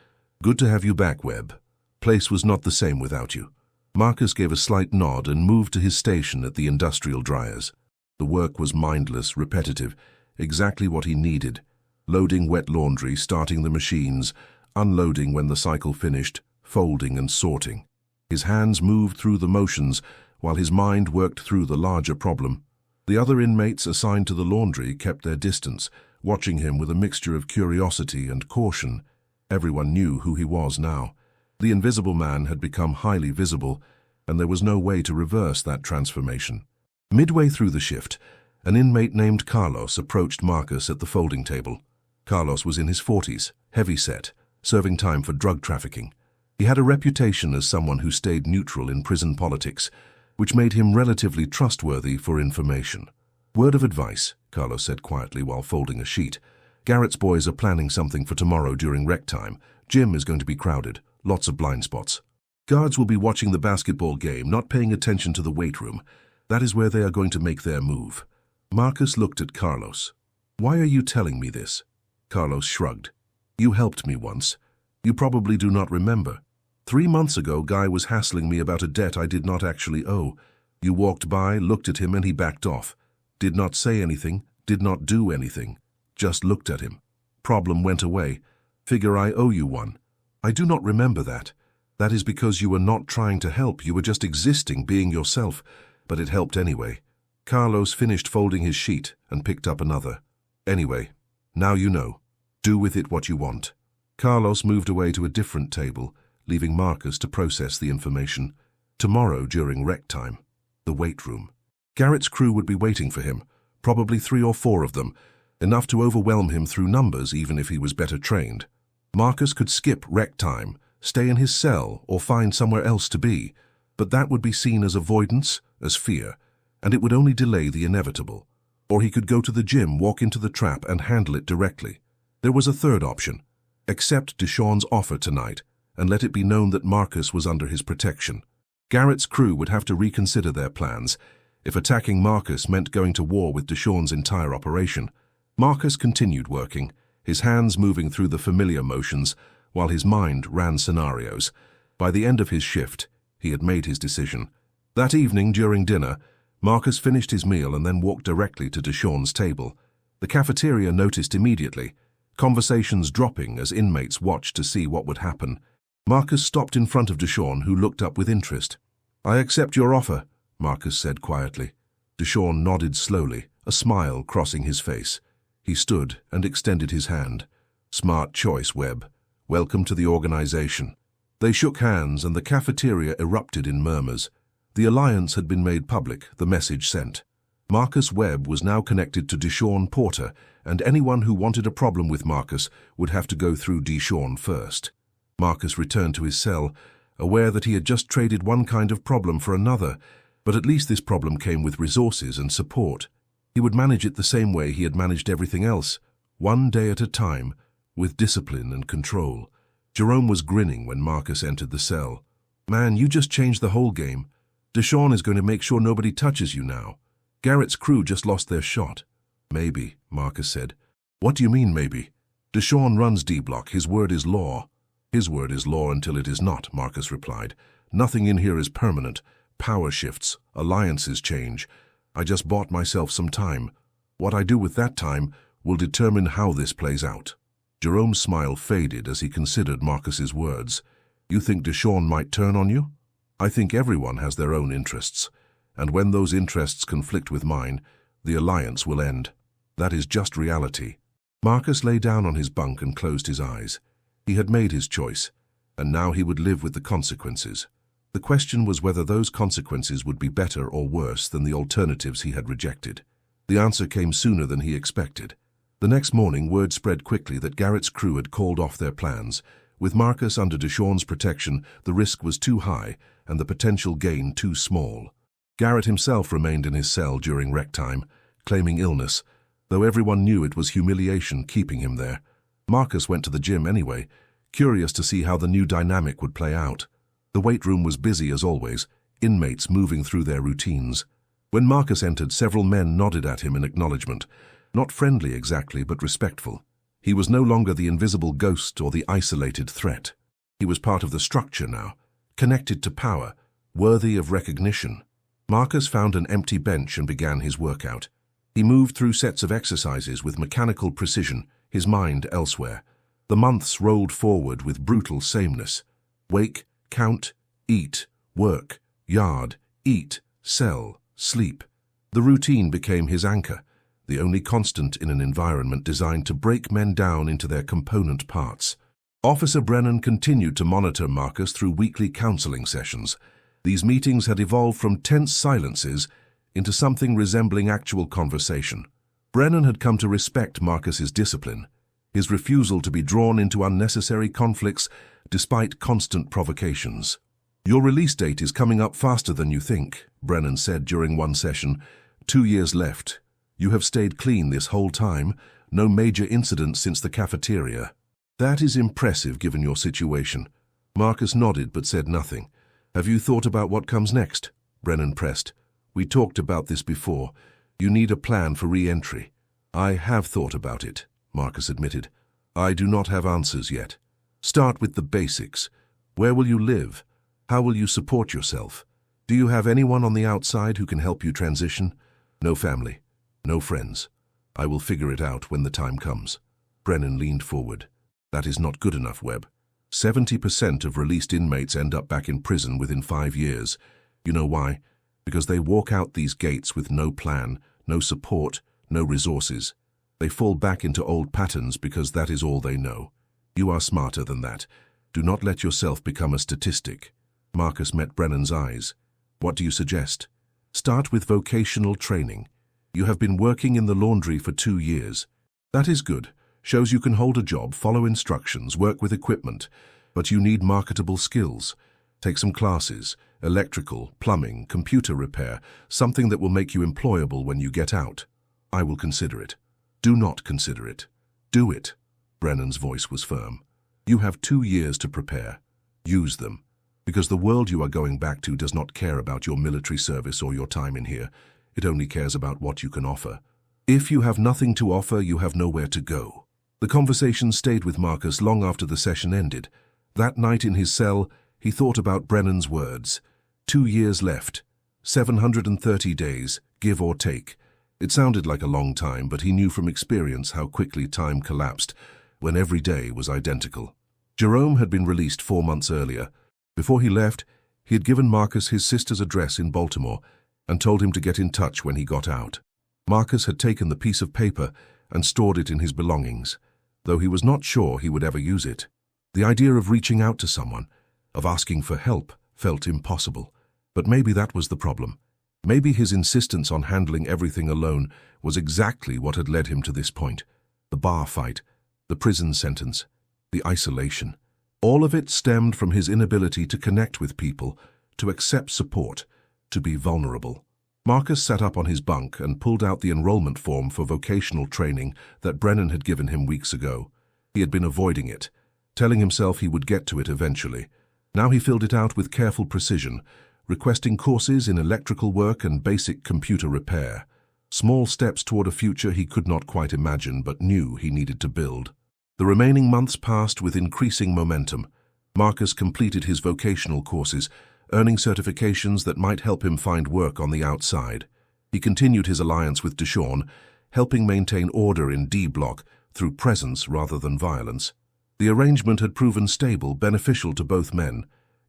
"Good to have you back, Webb. Place was not the same without you." Marcus gave a slight nod and moved to his station at the industrial dryers. The work was mindless, repetitive, exactly what he needed. Loading wet laundry, starting the machines, unloading when the cycle finished, folding and sorting. His hands moved through the motions while his mind worked through the larger problem. The other inmates assigned to the laundry kept their distance, watching him with a mixture of curiosity and caution. Everyone knew who he was now. The Invisible Man had become highly visible, and there was no way to reverse that transformation. Midway through the shift, an inmate named Carlos approached Marcus at the folding table. Carlos was in his 40s, heavy-set, serving time for drug trafficking. He had a reputation as someone who stayed neutral in prison politics, which made him relatively trustworthy for information. "Word of advice," Carlos said quietly while folding a sheet. "Garrett's boys are planning something for tomorrow during rec time. Gym is going to be crowded, lots of blind spots. Guards will be watching the basketball game, not paying attention to the weight room. That is where they are going to make their move." Marcus looked at Carlos. "Why are you telling me this?" Carlos shrugged. "You helped me once. You probably do not remember. 3 months ago, Guy was hassling me about a debt I did not actually owe. You walked by, looked at him, and he backed off. Did not say anything, did not do anything. Just looked at him. Problem went away. Figure I owe you one. I do not remember that. That is because you were not trying to help, you were just existing, being yourself. But it helped anyway." Carlos finished folding his sheet and picked up another. Anyway, now you know. Do with it what you want. Carlos moved away to a different table, leaving Marcus to process the information. Tomorrow during rec time, the weight room. Garrett's crew would be waiting for him, probably 3 or 4 of them, enough to overwhelm him through numbers even if he was better trained. Marcus could skip rec time, stay in his cell, or find somewhere else to be, but that would be seen as avoidance, as fear, and it would only delay the inevitable. Or he could go to the gym, walk into the trap, and handle it directly. There was a third option. Accept Deshawn's offer tonight, and let it be known that Marcus was under his protection. Garrett's crew would have to reconsider their plans if attacking Marcus meant going to war with Deshawn's entire operation. Marcus continued working, his hands moving through the familiar motions, while his mind ran scenarios. By the end of his shift, he had made his decision. That evening, during dinner, Marcus finished his meal and then walked directly to Deshawn's table. The cafeteria noticed immediately, conversations dropping as inmates watched to see what would happen. Marcus stopped in front of Deshawn, who looked up with interest. "I accept your offer," Marcus said quietly. Deshawn nodded slowly, a smile crossing his face. He stood and extended his hand. "Smart choice, Webb. Welcome to the organization." They shook hands and the cafeteria erupted in murmurs. The alliance had been made public, the message sent. Marcus Webb was now connected to Deshawn Porter, and anyone who wanted a problem with Marcus would have to go through Deshawn first. Marcus returned to his cell, aware that he had just traded one kind of problem for another, but at least this problem came with resources and support. He would manage it the same way he had managed everything else, one day at a time, with discipline and control. Jerome was grinning when Marcus entered the cell. "Man, you just changed the whole game. Deshawn is going to make sure nobody touches you now. Garrett's crew just lost their shot." "Maybe," Marcus said. "What do you mean, maybe? Deshawn runs D-Block. His word is law." "His word is law until it is not," Marcus replied. "Nothing in here is permanent. Power shifts, alliances change. I just bought myself some time. What I do with that time will determine how this plays out." Jerome's smile faded as he considered Marcus's words. "You think Deshawn might turn on you?" "I think everyone has their own interests, and when those interests conflict with mine, the alliance will end. That is just reality." Marcus lay down on his bunk and closed his eyes. He had made his choice, and now he would live with the consequences. The question was whether those consequences would be better or worse than the alternatives he had rejected. The answer came sooner than he expected. The next morning, word spread quickly that Garrett's crew had called off their plans. With Marcus under Deshawn's protection, the risk was too high and the potential gain too small. Garrett himself remained in his cell during rec time, claiming illness, though everyone knew it was humiliation keeping him there. Marcus went to the gym anyway, curious to see how the new dynamic would play out. The weight room was busy as always, inmates moving through their routines. When Marcus entered, several men nodded at him in acknowledgement, not friendly exactly, but respectful. He was no longer the invisible ghost or the isolated threat. He was part of the structure now, connected to power, worthy of recognition. Marcus found an empty bench and began his workout. He moved through sets of exercises with mechanical precision, his mind elsewhere. The months rolled forward with brutal sameness. Wake, count, eat, work, yard, eat, cell, sleep. The routine became his anchor, the only constant in an environment designed to break men down into their component parts. Officer Brennan continued to monitor Marcus through weekly counseling sessions. These meetings had evolved from tense silences into something resembling actual conversation. Brennan had come to respect Marcus's discipline, his refusal to be drawn into unnecessary conflicts despite constant provocations. "Your release date is coming up faster than you think," Brennan said during one session. 2 years left. You have stayed clean this whole time, no major incidents since the cafeteria. "That is impressive given your situation." Marcus nodded but said nothing. "Have you thought about what comes next?" Brennan pressed. "We talked about this before. You need a plan for re-entry." "I have thought about it," Marcus admitted. "I do not have answers yet. Start with the basics. Where will you live? How will you support yourself? Do you have anyone on the outside who can help you transition?" "No family. No friends. I will figure it out when the time comes." Brennan leaned forward. "That is not good enough, Webb. 70% of released inmates end up back in prison within 5 years. You know why? because they walk out these gates with no plan, no support, no resources. They fall back into old patterns because that is all they know. You are smarter than that. Do not let yourself become a statistic. Marcus met Brennan's eyes. What do you suggest? Start with vocational training. You have been working in the laundry for 2 years. That is good. Shows you can hold a job, follow instructions, work with equipment. But you need marketable skills. Take some classes, electrical, plumbing, computer repair, something that will make you employable when you get out. I will consider it. Do not consider it. Do it. Brennan's voice was firm. You have 2 years to prepare. Use them. Because the world you are going back to does not care about your military service or your time in here. It only cares about what you can offer. If you have nothing to offer, you have nowhere to go. The conversation stayed with Marcus long after the session ended. That night in his cell, he thought about Brennan's words. 2 years left. 730 days, give or take. It sounded like a long time, but he knew from experience how quickly time collapsed when every day was identical. Jerome had been released 4 months earlier. Before he left, he had given Marcus his sister's address in Baltimore and told him to get in touch when he got out. Marcus had taken the piece of paper and stored it in his belongings, though he was not sure he would ever use it. The idea of reaching out to someone, of asking for help, felt impossible. But maybe that was the problem. Maybe his insistence on handling everything alone was exactly what had led him to this point. The bar fight, the prison sentence, the isolation. All of it stemmed from his inability to connect with people, to accept support, to be vulnerable. Marcus sat up on his bunk and pulled out the enrollment form for vocational training that Brennan had given him weeks ago. He had been avoiding it, telling himself he would get to it eventually. Now he filled it out with careful precision, requesting courses in electrical work and basic computer repair. Small steps toward a future he could not quite imagine but knew he needed to build. The remaining months passed with increasing momentum. Marcus completed his vocational courses, earning certifications that might help him find work on the outside. He continued his alliance with Deshawn, helping maintain order in D Block through presence rather than violence. The arrangement had proven stable, beneficial to both men.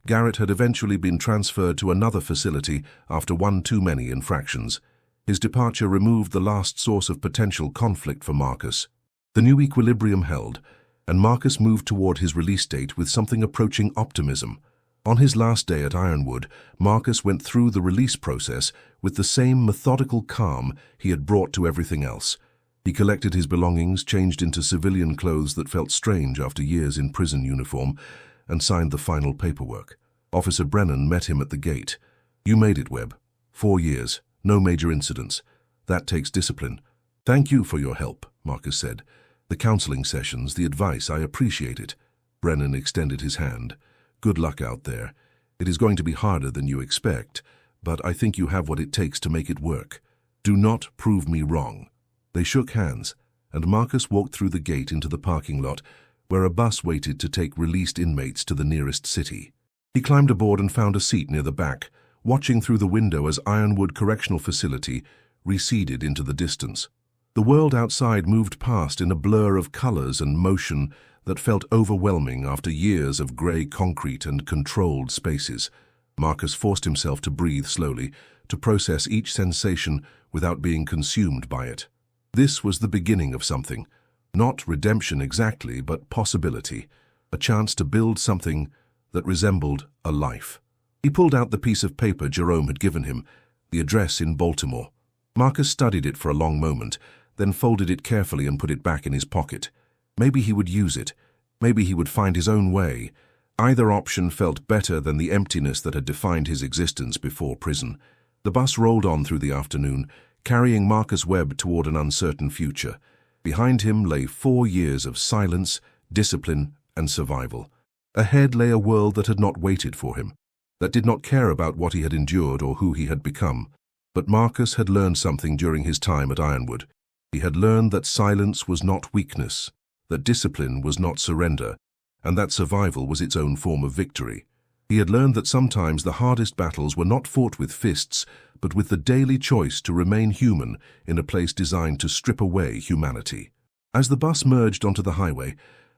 Garrett had eventually been transferred to another facility after one too many infractions. His departure removed the last source of potential conflict for Marcus. The new equilibrium held, and Marcus moved toward his release date with something approaching optimism. On his last day at Ironwood, Marcus went through the release process with the same methodical calm he had brought to everything else. He collected his belongings, changed into civilian clothes that felt strange after years in prison uniform, and signed the final paperwork. Officer Brennan met him at the gate. You made it, Webb. 4 years, no major incidents. That takes discipline. Thank you for your help, Marcus said. The counseling sessions, the advice, I appreciate it. Brennan extended his hand. Good luck out there. It is going to be harder than you expect, but I think you have what it takes to make it work. Do not prove me wrong. They shook hands, and Marcus walked through the gate into the parking lot, where a bus waited to take released inmates to the nearest city. He climbed aboard and found a seat near the back, watching through the window as Ironwood Correctional Facility receded into the distance. The world outside moved past in a blur of colors and motion that felt overwhelming after years of gray concrete and controlled spaces. Marcus forced himself to breathe slowly, to process each sensation without being consumed by it. This was the beginning of something. Not redemption exactly, but possibility. A chance to build something that resembled a life. He pulled out the piece of paper Jerome had given him, the address in Baltimore. Marcus studied it for a long moment, then folded it carefully and put it back in his pocket. Maybe he would use it. Maybe he would find his own way. Either option felt better than the emptiness that had defined his existence before prison. The bus rolled on through the afternoon, carrying Marcus Webb toward an uncertain future. Behind him lay 4 years of silence, discipline, and survival. Ahead lay a world that had not waited for him, that did not care about what he had endured or who he had become. But Marcus had learned something during his time at Ironwood. He had learned that silence was not weakness, that discipline was not surrender, and that survival was its own form of victory. He had learned that sometimes the hardest battles were not fought with fists, but with the daily choice to remain human in a place designed to strip away humanity. As the bus merged onto the highway,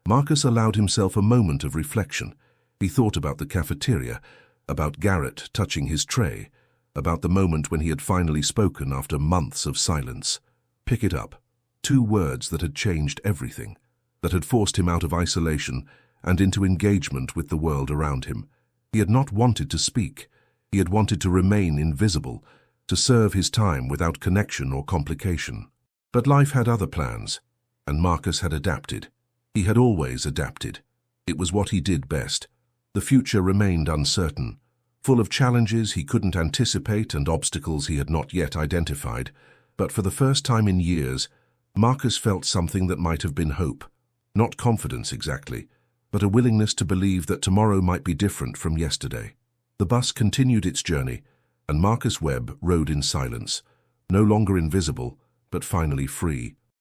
Marcus allowed himself a moment of reflection. He thought about the cafeteria, about Garrett touching his tray, about the moment when he had finally spoken after months of silence. Pick it up. 2 words that had changed everything, that had forced him out of isolation and into engagement with the world around him. He had not wanted to speak. He had wanted to remain invisible, to serve his time without connection or complication. But life had other plans, and Marcus had adapted. He had always adapted. It was what he did best. The future remained uncertain, full of challenges he couldn't anticipate and obstacles he had not yet identified. But for the first time in years, Marcus felt something that might have been hope. Not confidence exactly, but a willingness to believe that tomorrow might be different from yesterday. The bus continued its journey, and Marcus Webb rode in silence, no longer invisible, but finally free.